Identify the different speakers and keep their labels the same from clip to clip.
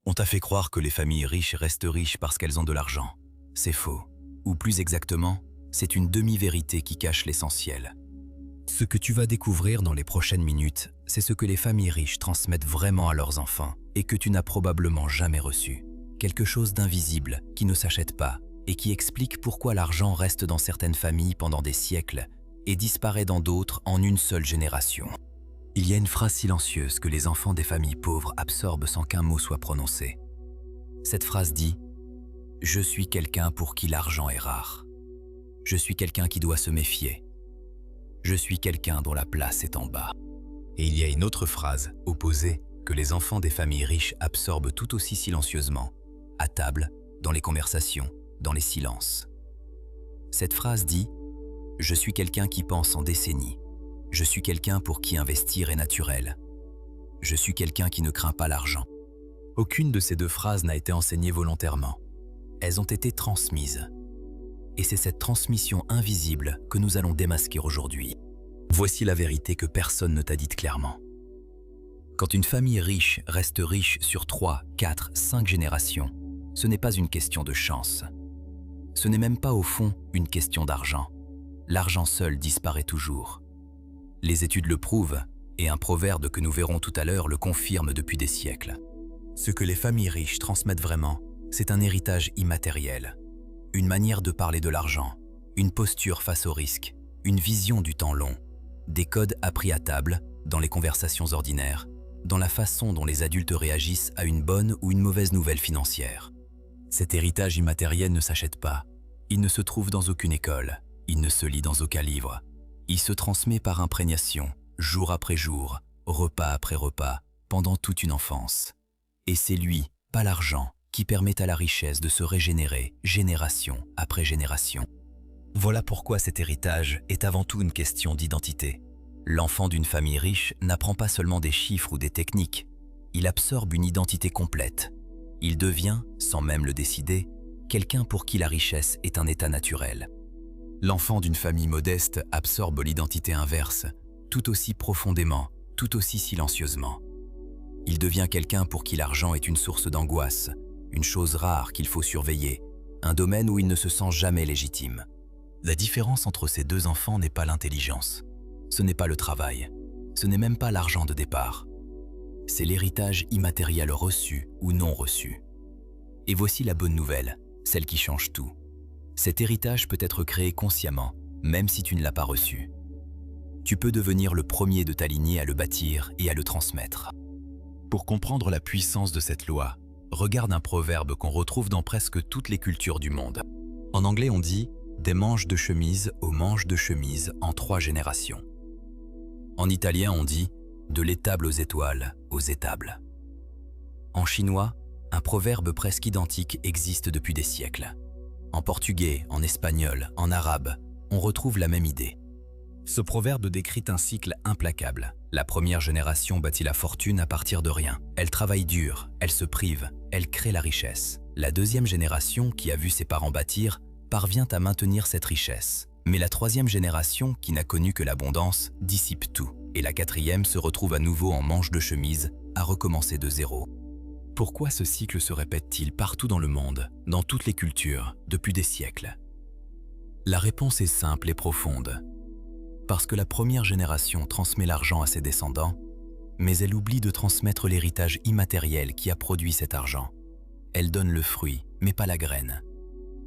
Speaker 1: On t'a fait croire que les familles riches restent riches parce qu'elles ont de l'argent. C'est faux. Ou plus exactement, c'est une demi-vérité qui cache l'essentiel. Ce que tu vas découvrir dans les prochaines minutes, c'est ce que les familles riches transmettent vraiment à leurs enfants et que tu n'as probablement jamais reçu. Quelque chose d'invisible qui ne s'achète pas et qui explique pourquoi l'argent reste dans certaines familles pendant des siècles et disparaît dans d'autres en une seule génération. Il y a une phrase silencieuse que les enfants des familles pauvres absorbent sans qu'un mot soit prononcé. Cette phrase dit « Je suis quelqu'un pour qui l'argent est rare. Je suis quelqu'un qui doit se méfier. Je suis quelqu'un dont la place est en bas. » Et il y a une autre phrase, opposée, que les enfants des familles riches absorbent tout aussi silencieusement, à table, dans les conversations, dans les silences. Cette phrase dit « Je suis quelqu'un qui pense en décennies. Je suis quelqu'un pour qui investir est naturel. Je suis quelqu'un qui ne craint pas l'argent. » Aucune de ces deux phrases n'a été enseignée volontairement. Elles ont été transmises. Et c'est cette transmission invisible que nous allons démasquer aujourd'hui. Voici la vérité que personne ne t'a dite clairement. Quand une famille riche reste riche sur 3, 4, 5 générations, ce n'est pas une question de chance. Ce n'est même pas au fond une question d'argent. L'argent seul disparaît toujours. Les études le prouvent, et un proverbe que nous verrons tout à l'heure le confirme depuis des siècles. Ce que les familles riches transmettent vraiment, c'est un héritage immatériel. Une manière de parler de l'argent, une posture face au risque, une vision du temps long, des codes appris à table, dans les conversations ordinaires, dans la façon dont les adultes réagissent à une bonne ou une mauvaise nouvelle financière. Cet héritage immatériel ne s'achète pas, il ne se trouve dans aucune école, il ne se lit dans aucun livre. Il se transmet par imprégnation, jour après jour, repas après repas, pendant toute une enfance. Et c'est lui, pas l'argent, qui permet à la richesse de se régénérer génération après génération. Voilà pourquoi cet héritage est avant tout une question d'identité. L'enfant d'une famille riche n'apprend pas seulement des chiffres ou des techniques, il absorbe une identité complète. Il devient, sans même le décider, quelqu'un pour qui la richesse est un état naturel. L'enfant d'une famille modeste absorbe l'identité inverse, tout aussi profondément, tout aussi silencieusement. Il devient quelqu'un pour qui l'argent est une source d'angoisse, une chose rare qu'il faut surveiller, un domaine où il ne se sent jamais légitime. La différence entre ces deux enfants n'est pas l'intelligence. Ce n'est pas le travail. Ce n'est même pas l'argent de départ. C'est l'héritage immatériel reçu ou non reçu. Et voici la bonne nouvelle, celle qui change tout. Cet héritage peut être créé consciemment, même si tu ne l'as pas reçu. Tu peux devenir le premier de ta lignée à le bâtir et à le transmettre. Pour comprendre la puissance de cette loi, regarde un proverbe qu'on retrouve dans presque toutes les cultures du monde. En anglais, on dit « des manches de chemise aux manches de chemise en 3 générations ». En italien, on dit « de l'étable aux étoiles aux étables ». En chinois, un proverbe presque identique existe depuis des siècles. En portugais, en espagnol, en arabe, on retrouve la même idée. Ce proverbe décrit un cycle implacable. La première génération bâtit la fortune à partir de rien. Elle travaille dur, elle se prive, elle crée la richesse. La deuxième génération, qui a vu ses parents bâtir, parvient à maintenir cette richesse. Mais la troisième génération, qui n'a connu que l'abondance, dissipe tout. Et la quatrième se retrouve à nouveau en manche de chemise, à recommencer de zéro. Pourquoi ce cycle se répète-t-il partout dans le monde, dans toutes les cultures, depuis des siècles? La réponse est simple et profonde. Parce que la première génération transmet l'argent à ses descendants, mais elle oublie de transmettre l'héritage immatériel qui a produit cet argent. Elle donne le fruit, mais pas la graine.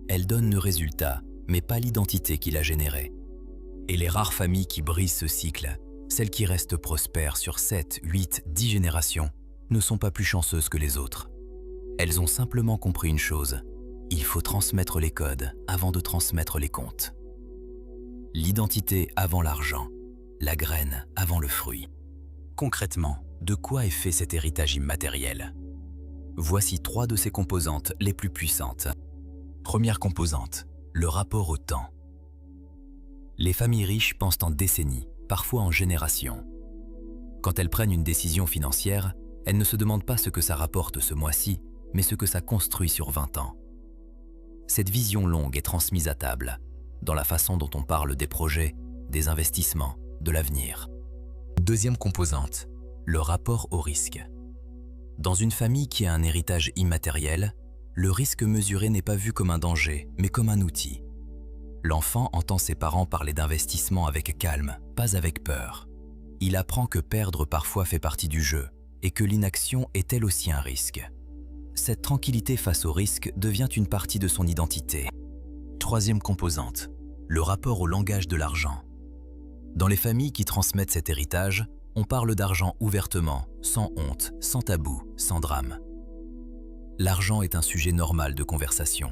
Speaker 1: Elle donne le résultat, mais pas l'identité qui l'a généré. Et les rares familles qui brisent ce cycle, celles qui restent prospères sur 7, 8, 10 générations, ne sont pas plus chanceuses que les autres. Elles ont simplement compris une chose, il faut transmettre les codes avant de transmettre les comptes. L'identité avant l'argent, la graine avant le fruit. Concrètement, de quoi est fait cet héritage immatériel? Voici 3 de ses composantes les plus puissantes. Première composante, le rapport au temps. Les familles riches pensent en décennies, parfois en générations. Quand elles prennent une décision financière, elles ne se demandent pas ce que ça rapporte ce mois-ci, mais ce que ça construit sur 20 ans. Cette vision longue est transmise à table, dans la façon dont on parle des projets, des investissements, de l'avenir. Deuxième composante, le rapport au risque. Dans une famille qui a un héritage immatériel, le risque mesuré n'est pas vu comme un danger, mais comme un outil. L'enfant entend ses parents parler d'investissement avec calme, pas avec peur. Il apprend que perdre parfois fait partie du jeu et que l'inaction est elle aussi un risque. Cette tranquillité face au risque devient une partie de son identité. Troisième composante, le rapport au langage de l'argent. Dans les familles qui transmettent cet héritage, on parle d'argent ouvertement, sans honte, sans tabou, sans drame. L'argent est un sujet normal de conversation.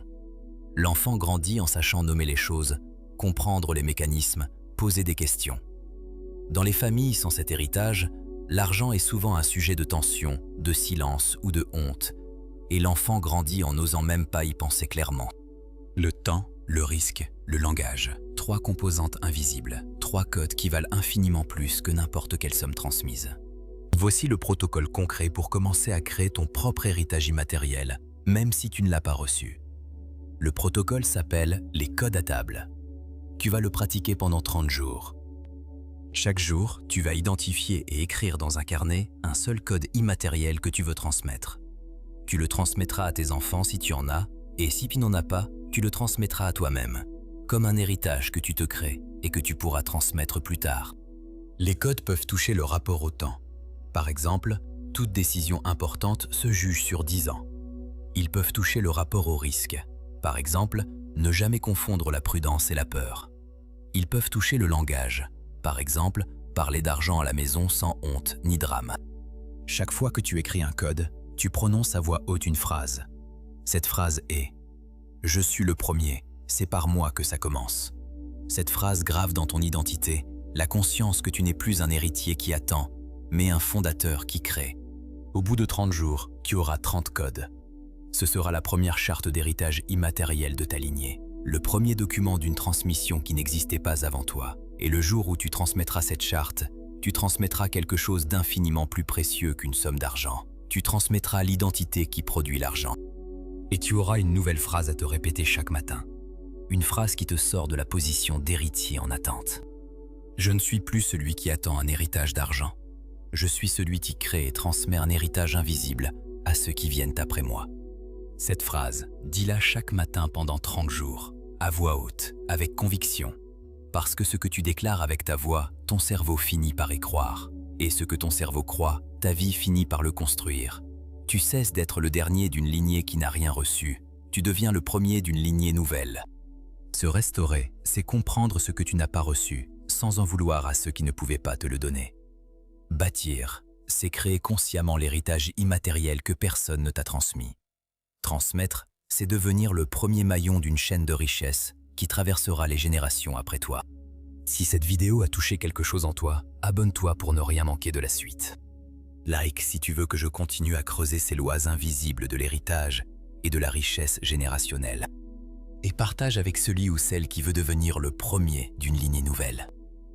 Speaker 1: L'enfant grandit en sachant nommer les choses, comprendre les mécanismes, poser des questions. Dans les familles sans cet héritage, l'argent est souvent un sujet de tension, de silence ou de honte, et l'enfant grandit en n'osant même pas y penser clairement. Le temps, le risque, le langage, 3 composantes invisibles, 3 codes qui valent infiniment plus que n'importe quelle somme transmise. Voici le protocole concret pour commencer à créer ton propre héritage immatériel, même si tu ne l'as pas reçu. Le protocole s'appelle les codes à table. Tu vas le pratiquer pendant 30 jours. Chaque jour, tu vas identifier et écrire dans un carnet un seul code immatériel que tu veux transmettre. Tu le transmettras à tes enfants si tu en as, et si tu n'en as pas, tu le transmettras à toi-même, comme un héritage que tu te crées et que tu pourras transmettre plus tard. Les codes peuvent toucher le rapport au temps. Par exemple, toute décision importante se juge sur 10 ans. Ils peuvent toucher le rapport au risque. Par exemple, ne jamais confondre la prudence et la peur. Ils peuvent toucher le langage. Par exemple, parler d'argent à la maison sans honte ni drame. Chaque fois que tu écris un code, tu prononces à voix haute une phrase. Cette phrase est « Je suis le premier, c'est par moi que ça commence ». Cette phrase grave dans ton identité la conscience que tu n'es plus un héritier qui attend, mais un fondateur qui crée. Au bout de 30 jours, tu auras 30 codes. Ce sera la première charte d'héritage immatériel de ta lignée, le premier document d'une transmission qui n'existait pas avant toi. Et le jour où tu transmettras cette charte, tu transmettras quelque chose d'infiniment plus précieux qu'une somme d'argent. Tu transmettras l'identité qui produit l'argent. Et tu auras une nouvelle phrase à te répéter chaque matin. Une phrase qui te sort de la position d'héritier en attente. Je ne suis plus celui qui attend un héritage d'argent. Je suis celui qui crée et transmet un héritage invisible à ceux qui viennent après moi. Cette phrase, dis-la chaque matin pendant 30 jours, à voix haute, avec conviction. Parce que ce que tu déclares avec ta voix, ton cerveau finit par y croire. Et ce que ton cerveau croit, ta vie finit par le construire. Tu cesses d'être le dernier d'une lignée qui n'a rien reçu. Tu deviens le premier d'une lignée nouvelle. Se restaurer, c'est comprendre ce que tu n'as pas reçu, sans en vouloir à ceux qui ne pouvaient pas te le donner. Bâtir, c'est créer consciemment l'héritage immatériel que personne ne t'a transmis. Transmettre, c'est devenir le premier maillon d'une chaîne de richesse qui traversera les générations après toi. Si cette vidéo a touché quelque chose en toi, abonne-toi pour ne rien manquer de la suite. Like si tu veux que je continue à creuser ces lois invisibles de l'héritage et de la richesse générationnelle. Et partage avec celui ou celle qui veut devenir le premier d'une lignée nouvelle.